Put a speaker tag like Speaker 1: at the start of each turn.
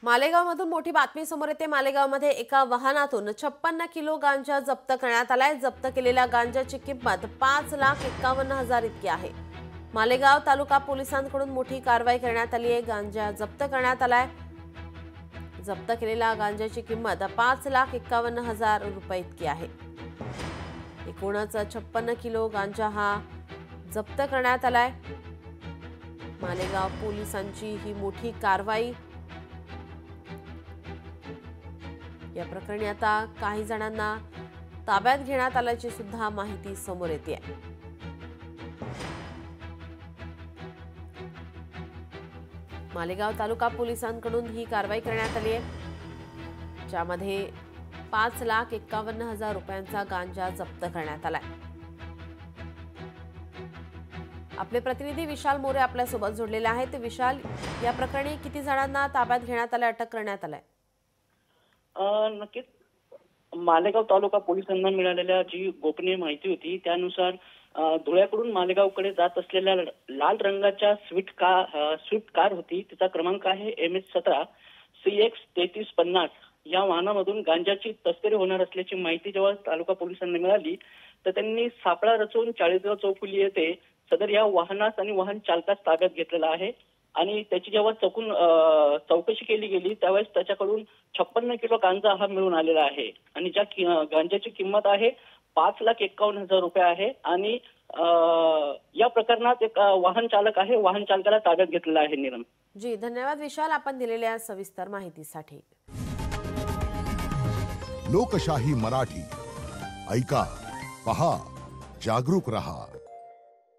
Speaker 1: मालेगावमधून मोठी बातमी समोर येते। मालेगावमध्ये एका वाहनातून 56 किलो गांजा जप्त करण्यात आलाय। जप्त केलेल्या गांजाची किंमत 5,51,000 इतकी आहे। मालेगाव तालुका पोलिसांकडून मोठी कारवाई करण्यात आली आहे। गांजा जप्त करण्यात आलाय। जप्त केलेल्या गांजाची किंमत 5,51,000 रुपये इतकी आहे। एकूणच 56 किलो गांजा हा जप्त करण्यात आलाय। मालेगाव पोलिसांची ही मोठी कारवाई। या प्रकरणी आता काही जणांना ताब्यात घेण्यात आल्याची सुद्धा माहिती समोर येते आहे। मालेगाव तालुका पोलिसांकडून ही कारवाई करण्यात आली आहे, ज्यामध्ये 5,51,000 रुपयांचा गांजा जप्त करण्यात आलाय। आपले प्रतिनिधी विशाल मोरे आपल्या सोबत जोडलेले आहेत। विशाल, या प्रकरणी किती जणांना ताब्यात घेण्यात आले, अटक करण्यात आलाय?
Speaker 2: नक्कीच मालेगाव तालुका पोलिसांना मिळालेल्या जी गोपनीय माहिती होती त्यानुसार धुळ्याकडून मालेगावकडे जात असलेल्या लाल रंगाच्या स्विफ्ट कार होती। तिचा क्रमांक आहे MS17 CX 3350। या वाहनामधून गांजाची तस्करी होणार असल्याची माहिती जेव्हा तालुका पोलिसांना मिळाली तर त्यांनी सापळा रचून चाळीसगाव चौफुली येथे सदर या वाहनास आणि वाहन चालकास ताब्यात घेतलेला आहे। आणि त्याची जेव्हा चौकशी केली गेली त्यावेळेस त्याच्याकडून 56 किलो गांजा हा मिळून आलेला आहे। आणि ज्या गांजाची किंमत आहे 5,51,000 रुपये आहे। आणि या प्रकरणात एक वाहन चालक आहे, वाहन चालकाला ताब्यात घेतलेला आहे। नीलम
Speaker 1: जी, धन्यवाद विशाल, आपण दिलेल्या सविस्तर माहितीसाठी।
Speaker 3: लोकशाही मराठी ऐका, पहा, जागरूक रहा।